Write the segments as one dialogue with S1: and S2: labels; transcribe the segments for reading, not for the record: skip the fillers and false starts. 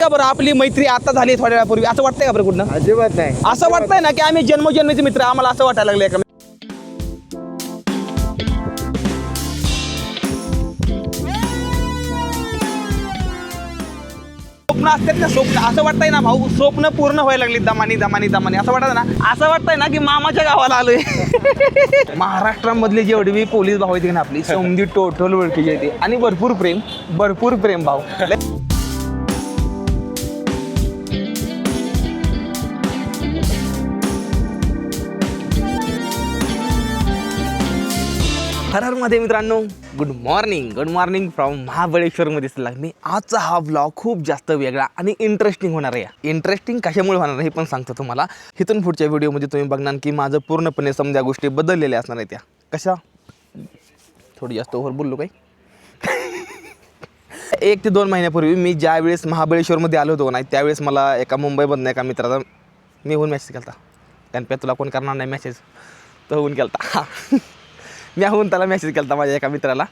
S1: का बरं आपली मैत्री आता झाली थोड्या वेळापूर्वी असं वाटतंय का बरं कुठनं?
S2: अजिबात नाही.
S1: असं वाटतंय ना की आम्ही जन्मजन्मीचे मित्र, आम्हाला असं वाटायला लागले का स्वप्न असतात ना, स्वप्न असं वाटतंय ना भाऊ, स्वप्न पूर्ण व्हायला लागली दमानी दमानी दमानी. असं वाटतं ना, असं वाटतंय ना की मामाच्या गावाला आलोय. महाराष्ट्रामधले जेवढे बी पोलीस भाऊ आहेत ना आपली समधी टोटल ओळखीची येते आणि भरपूर प्रेम भाऊ. हरहरमध्ये मित्रांनो, गुड मॉर्निंग फ्रॉम महाबळेश्वरमध्ये चला. मी आजचा हा ब्लॉग खूप जास्त वेगळा आणि इंटरेस्टिंग होणार आहे. इंटरेस्टिंग कशामुळे होणार आहे हे पण सांगतो तुम्हाला. इथून पुढच्या व्हिडिओमध्ये तुम्ही बघणार की माझं पूर्णपणे समजा गोष्टी बदललेल्या असणार आहेत. त्या कशा, थोडी जास्त ओव्हर बोललो काही. 1 ते 2 महिन्यापूर्वी मी ज्यावेळेस महाबळेश्वरमध्ये आलो होतो नाही, त्यावेळेस मला एका मुंबईमधनं एका मित्राचा मी होऊन मेसेज केला होता. कारण तुला कोण करणार नाही मेसेज, तो होऊन केला. मी होऊन त्याला मेसेज केला होता माझ्या एका मित्राला.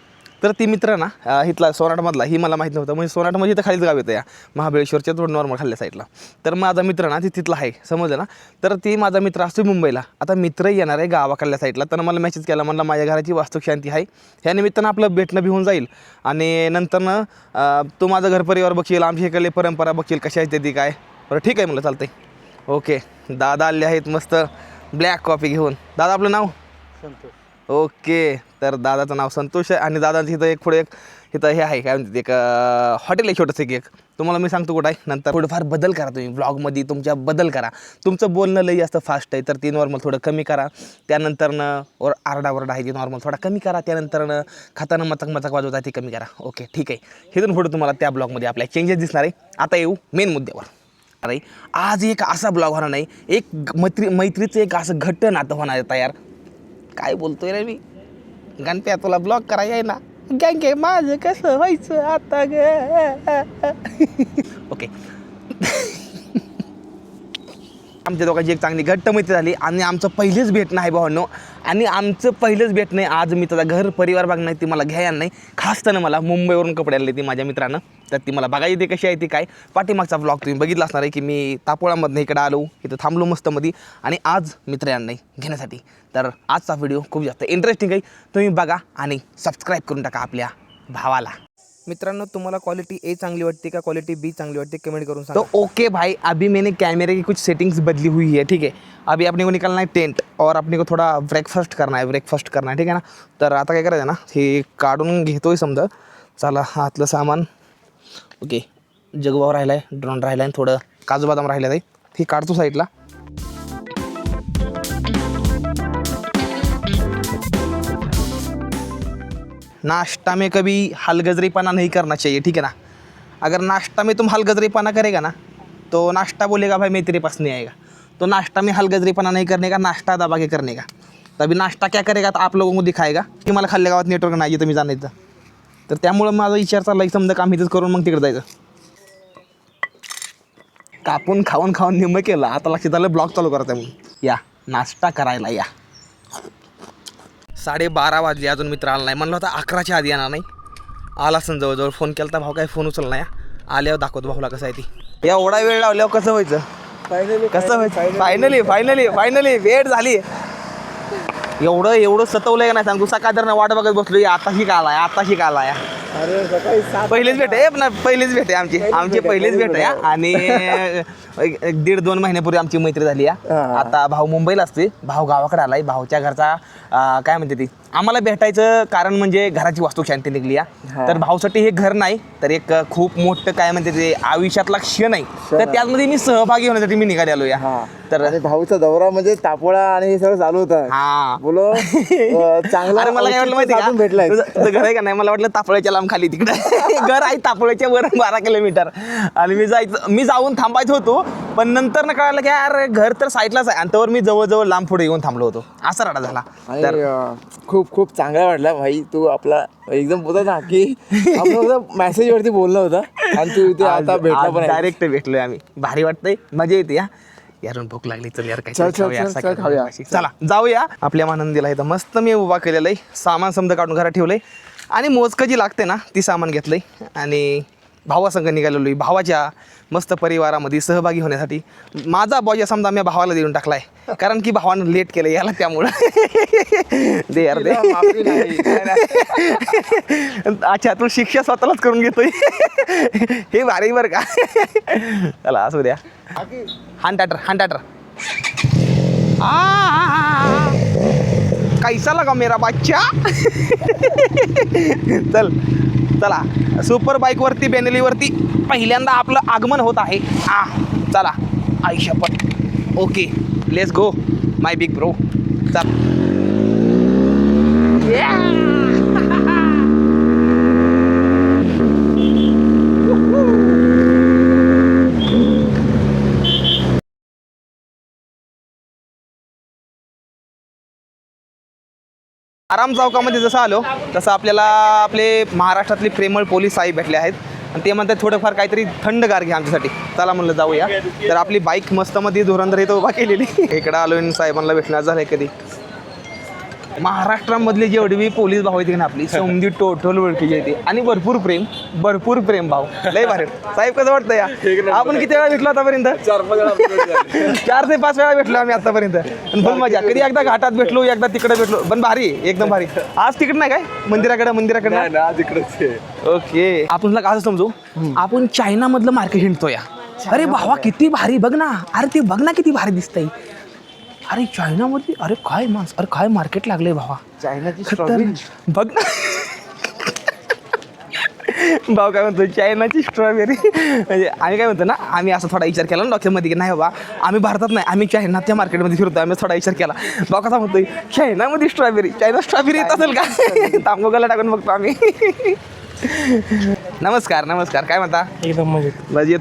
S1: तर ती मित्र ना इथला सोनाटमधला, ही मला माहीत नव्हतं. म्हणजे सोनाट म्हणजे इथं खालीच गाव येतं या महाबळेश्वरच्या थोडं नॉर्मल खाल्ल्या साईडला. तर माझा मित्र ना ती तिथला आहे, समजलं ना. तर ती माझा मित्र असतो मुंबईला. आता मित्र येणार आहे गावाकडल्या साईडला. तर मला मेसेज केला, म्हणला माझ्या घराची वास्तुशांती आहे, ह्या निमित्तानं आपलं भेटणं बी होऊन जाईल आणि नंतरनं तू माझं घर परिवार बघशील, आमची इकडली परंपरा बघशील कशा आहेत ती काय. बरं ठीक आहे म्हणलं, चालतंय. ओके, दादा आले आहेत मस्त ब्लॅक कॉफी घेऊन. दादा आपलं नाव?
S2: संतोष.
S1: ओके, तर दादाचं नाव संतोष आहे आणि दादाचं इथं एक पुढे एक इथं हे आहे काय म्हणते, एक हॉटेल आहे छोटंसं एक. तुम्हाला मी सांगतो कुठं आहे नंतर. थोडंफार बदल करा तुम्ही ब्लॉगमध्ये, तुमच्या बदल करा. तुमचं बोलणं लई जास्त फास्ट आहे, तर ती नॉर्मल थोडं कमी करा. त्यानंतरनं आरडाओरडा आहे ती नॉर्मल थोडा कमी करा. त्यानंतरनं खाताना मचक वाजवता ती कमी करा. ओके ठीक आहे. इथून पुढे तुम्हाला त्या ब्लॉगमध्ये आपल्या चेंजेस दिसणार आहे. आता येऊ मेन मुद्द्यावर. अरे आज एक असा ब्लॉग होणार नाही, एक मैत्रीचं एक असं घट्ट नातं होणार आहे तयार. काय बोलतोय रे मी, गणप्या तुला ब्लॉग करायला आहे ना, गँगे माझं कसं व्हायचं आता ग. ओके. आमच्या दोघांची एक चांगली घट्ट मैत्री झाली आणि आमचं पहिलेच भेटणं आहे भावांनो. आणि आमचं पहिलेच भेटणं आहे. आज मी त्याचा घर परिवार बघणार, ती मला घ्यायला नाही. खास त्यानं मला मुंबईवरून कपडे आणले ती माझ्या मित्रानं. तर ती मला बघायची ते कशी आहे ती काय. पाठीमागचा ब्लॉग तुम्ही बघितला असणार आहे की मी तापोळामधनं इकडे आलो, इथं थांबलो मस्तमध्ये आणि आज मित्र आणलं घेण्यासाठी. तर आजचा व्हिडिओ खूप जास्त इंटरेस्टिंग आहे, तुम्ही बघा आणि सबस्क्राईब करून टाका आपल्या भावाला. मित्रांनो, तुम्हाला क्वालिटी ए चांगली वाटते का क्वालिटी बी चांगली वाटते कमेंट करून सांगा. तो ओके भाई, अभी मैंने कैमरे की कुछ सेटिंग्स बदली हुई है, ठीक है. अभी अपने को निकलना है टेंट और अपने को थोड़ा ब्रेकफास्ट करना है, ठीक आहे ना. तर आता काय करायचं ना, हे काढून घेतोय समजा. चला, हातलं सामान ओके, जगवावर राहिला आहे, ड्रोन राहिला आहे, थोडं काजू बदाम राहिलं आहे, हे काढतो साईडला. नाश्ता में कभी हलगजरीपना नहीं करना चाहिए, ठीक है ना. अगर नाश्ता में तुम हलगजरीपना करेगा ना, तो नाश्ता बोलेगा भाई मैं तेरे पास नहीं आएगा. तो नाश्ता में हलगजरीपना नहीं करने का, नाश्ता दबा के करने का. तभी नाश्ता क्या करेगा तो आप लोगों को दिखाएगा की मला खाल्ल्या गावात नेटवर्क नाही आहे, तुम्ही जाण्याचं. तर त्यामुळं माझा विचार चालला समजा काम इथंच करून मग तिकडे जायचं. कापून खाऊन निम्म केलं. आता लक्षात आलं ब्लॉग चालू करायचं म्हणून. या नाश्ता करायला या. 12:30 वाजले, अजून मित्र आला नाही. म्हणलं होता 11च्या आधी येणार नाही, आला असं जवळजवळ. फोन केला तर भाऊ काय फोन उचलला नाही. आल्यावर दाखवतो भाऊला कसं आहे ती. एवढा वेळ लावल्यावर कसं व्हायचं, कसं व्हायचं. फायनली वेट झाली. एवढं सतवलंय का नाही सांगू. सकाळ तर वाट बघत बसलो, आताशी का आलाय.
S2: अरे सकाळी
S1: पहिलीच भेट आहे, पहिलीच भेट आहे आमची पहिलीच भेट आहे. आणि 1.5-2 महिन्यापूर्वी आमची मैत्री झाली आहे. आता भाऊ मुंबईला असते, भाऊ गावाकडे आलाय. भाऊच्या घरचा काय म्हणते ती, आम्हाला भेटायचं कारण म्हणजे घराची वास्तुशांती निघली आहे. तर भाऊसाठी हे घर नाही तर एक खूप मोठं काय म्हणते ते आयुष्यातला क्षण आहे. तर त्यामध्ये मी सहभागी होण्यासाठी मी निघाले आलो या.
S2: तर भाऊचा दौरा म्हणजे तापोळा आणि हे सगळं चालू होतं.
S1: हा
S2: बोलो चांगला.
S1: अरे मला काय वाटलं माहिती का,
S2: भेटलाय
S1: तुझं घर आहे का नाही, मला वाटलं तापोळ्याच्या लांब खाली तिकडे घर आहे तापोळ्याच्या वर 12 किलोमीटर. आणि मी जाऊन थांबायचं होतो, पण नंतर ना कळालं की यार घर तर साईडलाच आहे. आणि त्यावर मी जवळजवळ लांब पुढे येऊन थांबलो होतो. असा राडा झाला.
S2: तर खूप चांगला वाटला भाई. तू आपला एकदम बोलत ना की आपलं मेसेज वरती बोलणं होतं आणि तू इथे आता भेटला पण
S1: डायरेक्ट भेटलोय आम्ही. भारी वाटतंय, मजा येते. यारून भूक लागली, चल यार काय चला जाऊया. आपल्या मानंदीला इथं मस्त मी उभा केलेलं आहे. सामान समजा काढून घरात ठेवलंय आणि मोजकं जी लागते ना ती सामान घेतलंय आणि भावासंग निघालेलो आहे, भावाच्या मस्त परिवारामध्ये सहभागी होण्यासाठी. माझा बॉय समजा मी भावाला देऊन टाकला आहे, कारण की भावानं लेट केलं याला, त्यामुळं दे यार दे.
S2: माफी नाही.
S1: अच्छा, तू शिक्षा स्वतःलाच करून घेतोय. हे भारी बरं का. चला असू द्या. हान टाटर कैसा लगा मेरा बच्चा. चला सुपर बाईकवरती बेनेलीवरती पहिल्यांदा आपलं आगमन होत आहे. चला आयुष्यपत. Okay let's go my big bro. चल आराम चौकामध्ये जसं आलो तसं आपल्याला आपले महाराष्ट्रातले प्रेमळ पोलीस साहेब भेटले आहेत आणि ते म्हणतात थोडंफार काहीतरी थंडगार घ्या आमच्यासाठी. चला म्हणलं जाऊया. तर आपली बाईक मस्तमध्ये धुरंधर इथं उभा केलेली. इकडं आलो आणि साहेबांना भेटणार झालं कधी. महाराष्ट्रामधले जेवढे बी पोलीस भाऊ आहेत ना आपली समधी टोटल ओळखीची येते आणि भरपूर प्रेम भाऊ. लय भारी साहेब. कसं वाटतं या आपण किती वेळा भेटलो आतापर्यंत? 4 ते 5 वेळा भेटलो आम्ही आतापर्यंत. आणि फुल मजा. कधी एकदा घाटात भेटलो, एकदा तिकडे भेटलो, पण भारी एकदम भारी. आज तिकडे नाही काय मंदिराकडे. ओके आपण तुला काय समजू, आपण चायना मधलं मार्केट हिंडतो या. अरे भावा किती भारी बघ ना. अरे ते बघ ना किती भारी दिसतंय. अरे चायनामध्ये अरे काय मार्केट लागलंय भावा.
S2: चायनाची
S1: बघ ना. भाऊ काय म्हणतो चायनाची स्ट्रॉबेरी. म्हणजे आम्ही काय म्हणतो ना, आम्ही असं थोडा विचार केला ना डॉक्टरमध्ये की नाही बाबा आम्ही भारतात नाही, आम्ही चायनाच्या मार्केटमध्ये फिरतो. आम्ही थोडा विचार केला. भाऊ कसा म्हणतोय चायनामध्ये चायना स्ट्रॉबेरी येत असेल का. तांबोगाला टाकून बघतो आम्ही. नमस्कार काय म्हणता?
S3: एकदम
S1: मजेत.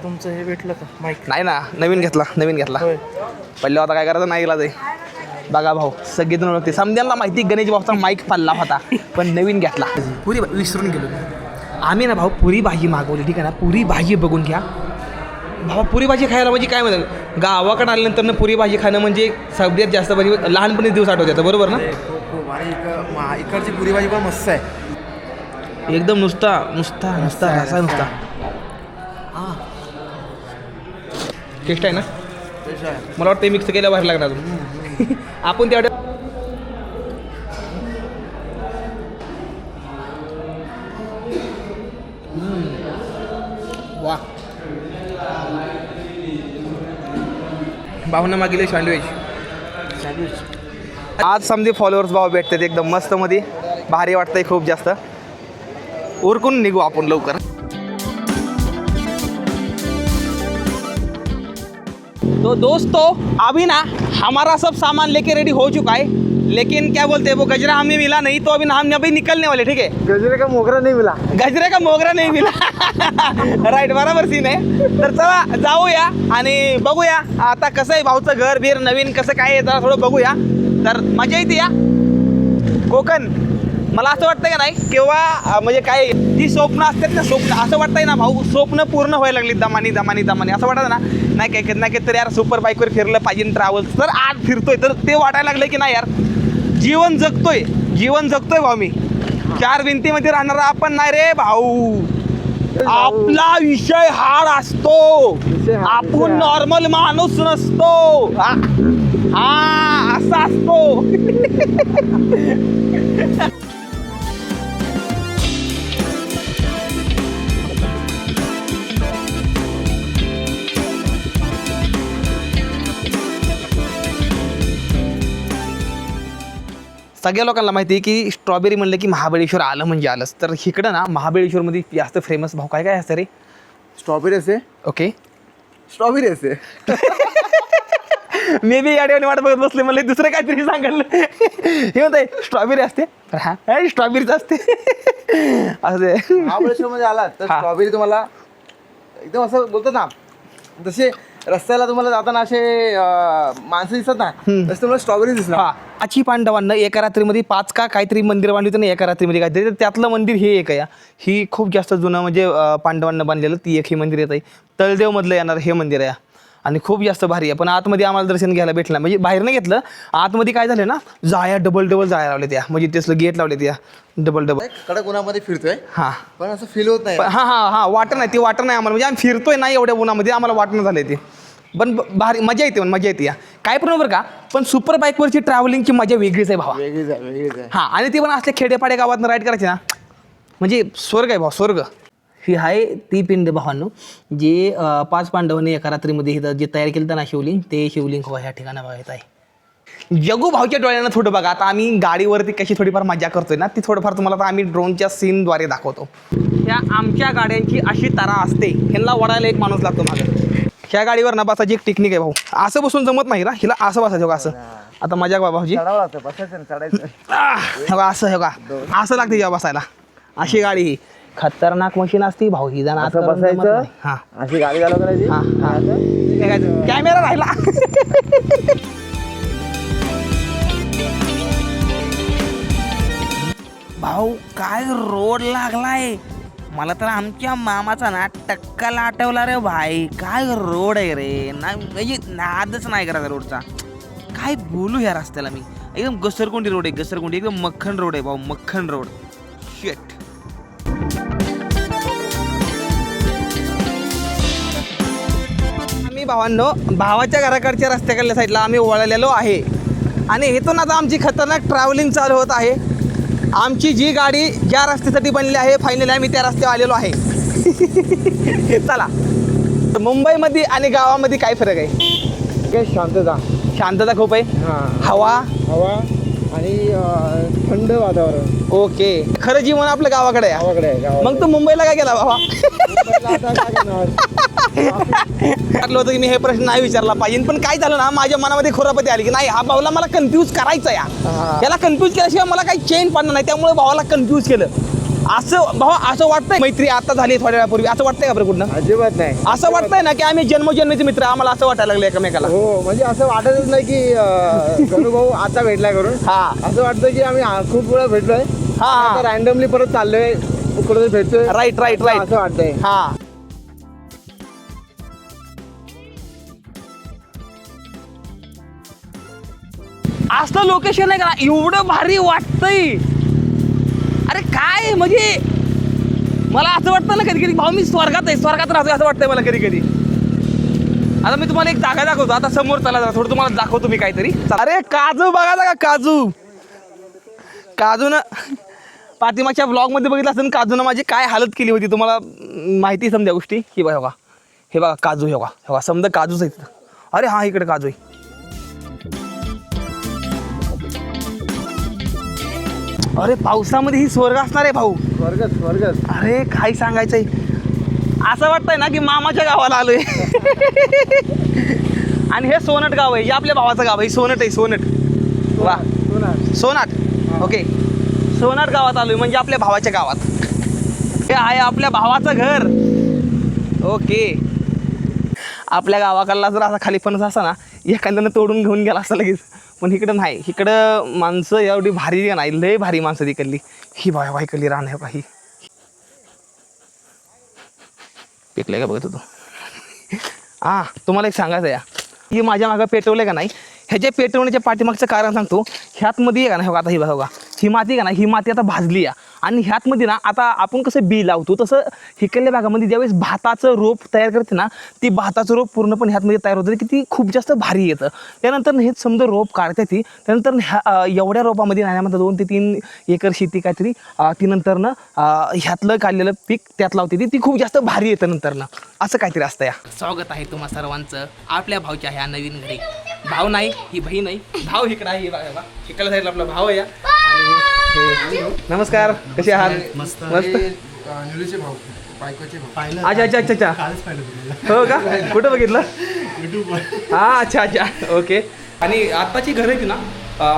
S3: तुमचं हे भेटलं का माईक?
S1: नाही ना, नवीन घेतला. पहिले होता काय करायचं नाही गेला ते. बघा भाऊ सगळेजण ओळखते, समजायला माहिती गणेश भाऊचा माईक पडला होता पण नवीन घेतला. पुरी विसरून गेलो आम्ही ना भाऊ. पुरी भाजी मागवली, ठीक आहे ना. पुरी भाजी बघून घ्या भावा. पुरी भाजी खायला म्हणजे काय म्हणतात, गावाकडे आल्यानंतर ना पुरी भाजी खाणं म्हणजे सगळ्यात जास्त भाजी लहानपणी दिवस आठवतात. बरोबर ना.
S2: इकडची पुरी भाजी पण मस्त आहे
S1: एकदम. नुसता रसा नुसता. टेस्ट आहे ना. मला वाटतं मिक्स केल्या बाहेर लागणार आपण तेवढ्या. वा भावना मागेले सँडविच. आज समजे फॉलोअर्स भाव भेटतात एकदम मस्त मध्ये. भारी वाटतंय खूप जास्त. उरकून निघू आपण लवकर. तो दोस्तों अभी ना हमारा सब सामान लेके रेडी हो चुका है, लेकिन क्या बोलते हैं वो गजरा हमें मिला नहीं, तो अभी हम अभी निकलने वाले. ठीक है.
S2: गजरे का मोगरा नाही मिला.
S1: राईट बरोबर सीन आहे. तर चला जाऊया आणि बघूया आता कसं आहे भाऊचं घर बीर नवीन कसं काय आहे जरा थोडं बघूया. तर मजा येते या कोकण. मला असं वाटतं का नाही किंवा म्हणजे काय जी स्वप्न असतात ना, स्वप्न असं वाटतंय ना भाऊ, स्वप्न पूर्ण व्हायला लागली दमानी असं वाटतं ना. नाही तर यार सुपर बाईकवर फिरलं पाहिजे ट्रॅव्हल्स. तर आज फिरतोय तर ते वाटायला लागलं की नाही यार जीवन जगतोय भाऊ मी. 4 भिंतीमध्ये राहणारा आपण नाही रे भाऊ. आपला विषय हार्ड असतो. आपण नॉर्मल माणूस नसतो. हा असा असतो. सगळ्या लोकांना माहिती आहे की स्ट्रॉबेरी म्हणलं की महाबळेश्वर आलं म्हणजे आलंच. तर इकडं ना महाबळेश्वरमध्ये जास्त फेमस भाऊ काय असतं रे.
S2: स्ट्रॉबेरी असे.
S1: ओके
S2: स्ट्रॉबेरी असे.
S1: मे बी या वाट बघत बसले म्हणले दुसरं काहीतरी सांगितलं. हे म्हणताय स्ट्रॉबेरी असते. तर हा स्ट्रॉबेरीच असते. असं
S2: महाबळेश्वरमध्ये आला तर स्ट्रॉबेरी तुम्हाला एकदम असं बोलतात ना, जसे रस्त्याला तुम्हाला जाताना असे माणसं दिसत ना, तसं तुम्हाला स्ट्रॉबेरी दिसणार.
S1: हा आची पांडवांना एका रात्रीमध्ये 5 का काहीतरी मंदिर बांधली होती ना एका रात्रीमध्ये काहीतरी. तर त्यातलं मंदिर हे एक आहे. ही खूप जास्त जुनं म्हणजे पांडवांना बांधलेलं ती एक हे मंदिर येत आहे. तळदेवमधलं येणार हे मंदिर आहे. आणि खूप जास्त भारी आहे. पण आतमध्ये आम्हाला दर्शन घ्यायला भेटलं नाही. म्हणजे बाहेर नाही घेतलं, आतमध्ये काय झालं ना, जाया डबल जाया लावले त्या, म्हणजे त्याचं गेट लावले त्या डबल.
S2: कडक उन्हामध्ये फिरतोय
S1: हां
S2: पण असं फील होत नाही.
S1: हां वाटत नाही, ते वाटत नाही आम्हाला. म्हणजे आम्ही फिरतोय नाही एवढ्या उन्हामध्ये, आम्हाला वाटणं झालं ते. पण भारी मजा येते, पण मजा येते या काय पण बरं का. पण सुपर बाईकवरची ट्रॅव्हलिंगची मजा वेगळीच आहे भावा.
S2: वेगळीच आहे.
S1: हां, आणि ती पण असल्या खेडेपाड्या गावातनं राईड करायची ना, म्हणजे स्वर्ग आहे भाऊ, स्वर्ग. ही आहे ती पिंड भावांनो, जे 5 पांडवांनी एका रात्रीमध्ये इथं जे तयार केलं ना शिवलिंग, ते शिवलिंग हो ह्या ठिकाणा बघा येत आहे. जगू भाऊच्या डोळ्यानं थोडं बघा. आता आम्ही गाडीवरती कशी थोडीफार मजा करतोय ना, ती थोडंफार तुम्हाला आता आम्ही ड्रोनच्या सीनद्वारे दाखवतो. ह्या आमच्या गाड्यांची अशी तारा असते, ह्यांना वडायला एक माणूस लागतो मागं. ह्या गाडीवर ना बसायची एक टेक्निक आहे भाऊ. असं बसून जमत नाही ना, हिला असं बसायचं का, असं. आता मजा का भाऊजी,
S2: चढावं लागतं, बसायचं चढायचं.
S1: हे बघा असं, हे बघा असं लागते जेव्हा बसायला. अशी गाडी ही खतरनाक मशीन असती भाऊ. ही जण
S2: असं बसायचं,
S1: हां
S2: अशी गाडी चालू करायची.
S1: कॅमेरा राहिला. भाऊ काय रोड लागलाय, मला तर आमच्या मामाचा ना टक्काला आठवला रे भाई. काय रोड आहे रे, ना म्हणजे नादच नाही करायचा रोडचा. काय बोलू ह्या रस्त्याला मी. एकदम घसरगुंडी रोड आहे, घसरगुंडी एकदम मक्खन रोड आहे भाऊ, मक्खन रोड. शेट. आम्ही भावांनो भावाच्या घराकडच्या रस्त्याकडल्या साईडला आम्ही वळलेलो आहे, आणि इथून आता आमची खतरनाक ट्रॅव्हलिंग चालू होत आहे. आमची जी गाडी ज्या रस्त्यासाठी बनली आहे, फायनली आम्ही त्या रस्त्यावर आलेलो आहे. चला. मुंबईमध्ये आणि गावामध्ये काय फरक आहे?
S2: काय शांतता,
S1: शांतता खूप आहे, हवा
S2: आणि थंड वातावरण.
S1: ओके. खरं जीवन आपलं गावाकडे आहे.
S2: गावाकडे आहे.
S1: मग तू मुंबईला काय गेला बाबा? वाटलं होतं की मी हे प्रश्न नाही विचारला पाहिजे, पण काय झालं ना, माझ्या मनामध्ये खुरापती आली की नाही, हा भाऊला मला कन्फ्यूज करायचं या. याला कन्फ्यूज केल्याशिवाय मला काही चेन पडणार नाही, त्यामुळे भावाला कन्फ्यूज केलं. असं भाऊ असं वाटतंय मैत्री आता झाली थोड्या वेळापूर्वी, असं वाटतंय का बरं कुठनं?
S2: अजिबात नाही.
S1: असं वाटतंय ना की आम्ही जन्मजन्मीचे मित्र, आम्हाला असं वाटायला लागलं एकमेकाला.
S2: हो, म्हणजे असं वाटतच नाही की गणू भाऊ आता भेटलाय करून.
S1: हा,
S2: असं वाटतं की आम्ही खूप वेळा भेटलोय,
S1: हा,
S2: रँडमली परत चाललोय, कुठे भेटतोय.
S1: राईट
S2: असं वाटतंय.
S1: हा. असलं लोकेशन आहे का, एवढं भारी वाटतंय. अरे काय म्हणजे मला असं वाटतं ना कधी कधी भाऊ मी स्वर्गात राहतोय असं वाटतंय मला कधी कधी. आता मी तुम्हाला एक जागा दाखवतो, आता समोर चला जरा थोडं तुम्हाला दाखवतो मी काहीतरी. अरे काजू बघा का, काजून पाठीमागच्या ब्लॉगमध्ये बघितलं असतं, काजूनं माझी काय हालत केली होती तुम्हाला माहिती समजा गोष्टी. की बघा हे बघा काजू, हे बघा समजा काजूच आहेत. अरे हा इकडे काजू आहे. अरे पावसामध्ये ही स्वर्ग असणार आहे भाऊ.
S2: स्वर्ग.
S1: अरे काय सांगायचंय, असं वाटतंय ना की मामाच्या गावाला आलोय. आणि हे सोनट गाव आहे, हे आपल्या भावाचं गाव आहे. सोनट आहे, सोनट. वा, सोनाट. ओके, सोनाट गावात आलोय, म्हणजे आपल्या भावाच्या गावात. हे आहे आपल्या भावाचं घर. ओके. आपल्या गावाकडला जर असा खाली फणस असा ना, एखाद्यानं तोडून घेऊन गेला असता लगेच. पण इकडं नाही, इकडं माणसं एवढी भारी नाही, लय भारी माणसं तिकडली. ही बाय इकडली रान आहे काही पिकले का बघत होतो. हां, तुम्हाला एक सांगायचं या, ही माझ्या मागं पेटवलं का नाही, ह्याच्या पेटवण्याच्या पाठीमागचं कारण सांगतो. ह्यातमध्ये का नाही, आता ही बघा ही माती का नाही, ही माती आता भाजली आहे. आणि ह्यातमध्ये ना आता आपण कसं बी लावतो तसं हिकडल्या भागामध्ये ज्यावेळेस भाताचं रोप तयार करते ना, ती भाताचं रोप पूर्णपणे ह्यातमध्ये तयार होतं की ती खूप जास्त भारी येतं. त्यानंतर हे समजा रोप काढते ती, त्यानंतर एवढ्या रोपामध्ये नाण्यामध्ये 2 ते 3 एकर शेती काहीतरी ती नंतरनं ह्यातलं काढलेलं पीक त्यात लावते ती खूप जास्त भारी येतं नंतरनं. असं काहीतरी असतं या. स्वागत आहे तुम्हा सर्वांचं आपल्या भाऊच्या ह्या नवीन घरी. भाऊ नाही, ही बहीण नाही, भाऊ इकडं आहे. बघा इकडल्या साईडला आपला भाऊ आहे. आणि नमस्कार, कसे आहात? मस्त.
S2: निलूचे भाऊ, बायकोचे भाऊ.
S1: अच्छा. हो का, कुठं बघितलं? हा, अच्छा. ओके. आणि आताची घरं आहेत ना,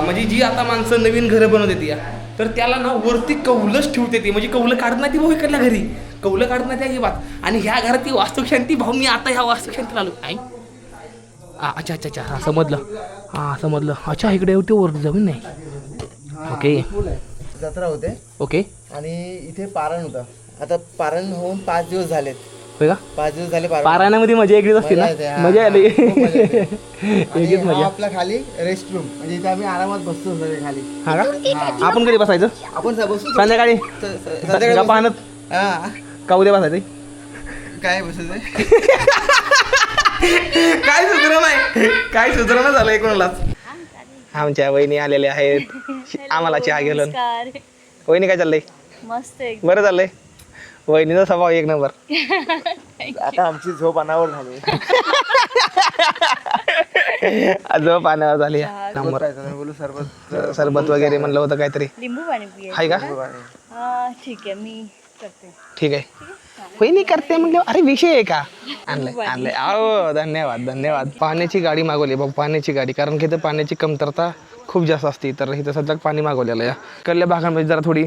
S1: म्हणजे जी आता माणसं नवीन घरं बनवते ती, तर त्याला ना वरती कौलच ठेवते ती, म्हणजे कौलं काढत नाही ती भाऊ इकडल्या घरी, कौलं काढत नाही ही बात. आणि ह्या घरात ती वास्तुशांती भाऊ, मी आता ह्या वास्तुशांतीला आलो. काय? अच्छा. हां, समजलं. अच्छा, इकडे एवढी वर जमीन नाही. ओके.
S2: जत्रा होते.
S1: ओके.
S2: आणि इथे पारण होतं. आता पारण होऊन 5 दिवस झालेत.
S1: होय का
S2: 5 दिवस झाले
S1: पारायणामध्ये मजा वेगळीच असते ना,
S2: येते, हा.
S1: मजा आली
S2: खूप मजा येते. आणि
S1: वेगळीच
S2: हा
S1: मजा.
S2: आपला खाली रेस्ट रूम म्हणजे इथे आम्ही आरामात बसतो सगळे खाली.
S1: हा का आपण कधी बसायचं
S2: आपण बसू
S1: संध्याकाळी
S2: संध्याकाळी
S1: गप्पा आणत
S2: बसू. हा
S1: का उद्या बसायचं
S2: काय बसायचं
S1: काय सुधरा नाही, काय सुधरणा झालंय कोणालाच. आमच्या वहिनी आलेल्या आहेत आम्हाला चहा घेऊन. वहिनी काय चाललंय?
S4: मस्त
S1: बरं चाललंय. वहिनीचा स्वभाव एक नंबर.
S2: आता आमची झोप अनावर झाली.
S1: जो पाण्यावर झाली नंबर.
S2: बोलू सरबत
S1: सरबत वगैरे म्हणलं होतं काहीतरी
S4: लिंबू पाणी पिये.
S1: आहे का?
S4: ठीक आहे मी करते.
S1: ठीक आहे. वहिनी करते म्हणजे अरे विषय आहे का? आणलंय आणलंय. अहो धन्यवाद धन्यवाद. पाण्याची गाडी मागवली बघ, पाण्याची गाडी. कारण की इथं पाण्याची कमतरता खूप जास्त असते. तर इथं सध्या पाणी मागवलेलं आहे. इकडल्या भागांमध्ये जरा थोडी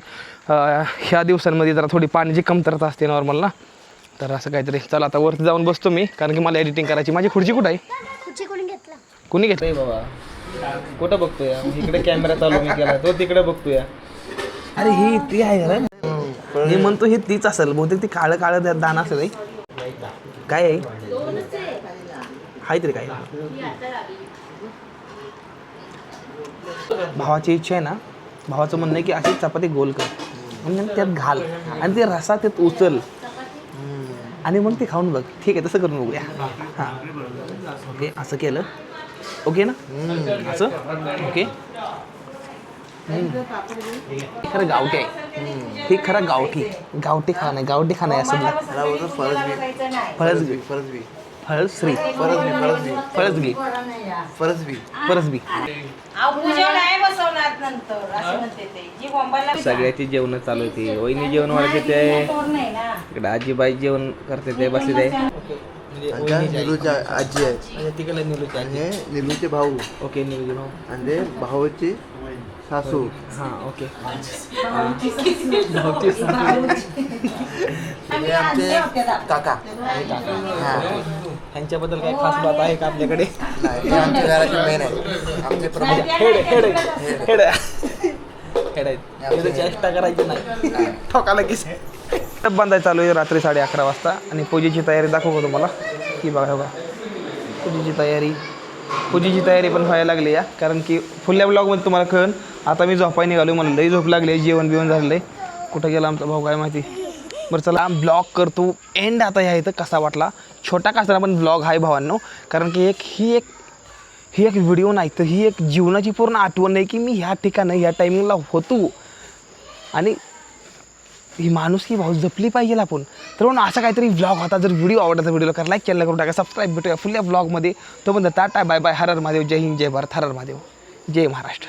S1: ह्या दिवसांमध्ये जरा थोडी पाण्याची कमतरता असते नॉर्मल ना. तर असं काहीतरी. चला आता वरती जाऊन बसतो मी, कारण की मला एडिटिंग करायची. माझी खुर्ची कुठं आहे? कुणी घेतलंय बाबा? कुठं बघतोय? इकडे कॅमेरा चालू मी केला, तो तिकडे बघतोय. अरे ही ती आहे रे. मी म्हणतो हे तीच असेल बहुतेक. ती काळं काळं दाणं असेल रे. काय आहे? हाय तरी काय? भावाची इच्छा आहे ना, भावाचं म्हणणं आहे की अशी चपाती गोल कर आणि त्यात घाल आणि ते रसा त्यात उचल आणि मग ते खाऊन बघ. ठीक आहे, तसं करून बघूया. हां ओके, असं केलं ओके ना? असं ओके. खरं गावठी आहे. हे खरं गावठी गावठी खाणं आहे. गावठी खाणं आहे असं फळसबी फळश्री फळसबी फरसबी. सगळ्याची जेवण चालू होती. वहिनी जेवण वाढते ते इकडे आजीबाई जेवण करते ते बसले ते.
S2: निलूची आजी आहे
S1: म्हणजे तिकडे निलूची आजी.
S2: हे निलूचे भाऊ
S1: ओके निलूची भाऊ.
S2: आणि ते भाऊची सासू.
S1: हां ओके.
S2: हे आमचे काका.
S1: ह्यांच्याबद्दल काही खास बात आहे का आपल्याकडे?
S2: नाही, हे आमच्या घराचे मेन आहे. आमचे प्रमुख
S1: हेड आहेत. चेष्टा करायची नाही, ठोकाला की बांधाय चालू आहे रात्री 11:30 वाजता. आणि पूजेची तयारी दाखवतो तुम्हाला की बघा बघा पूजेची तयारी पण व्हायला लागली या. कारण की फुल्या ब्लॉगमध्ये तुम्हाला कळन. आता मी झोपाय निघालो, मला लई झोप लागली. जेवण बिवण झालेलं आहे. कुठं गेला आमचा भाऊ काय माहिती. बरं चला ब्लॉग करतो एंड. आता ह्या इथं कसा वाटला, छोटा कसा पण ब्लॉग आहे भावांनो. कारण की ही एक व्हिडिओ नाही तर ही एक जीवनाची पूर्ण आठवण आहे की मी ह्या ठिकाणी ह्या टायमिंगला होतो. आणि ही माणुसकी भाऊ जपली पाहिजे आपण. तर म्हणून असा काहीतरी व्लॉग होता. जर व्हिडिओ आवडला व्हिडिओला करा लाईक केला करून टाका, सबस्क्राईब. भेटूया फुल्या ब्लॉगमध्ये. तो म्हणतो टाटा बाय बाय. हर हर महादेव. जय हिंद जय भारत. हर हर महादेव. जय महाराष्ट्र.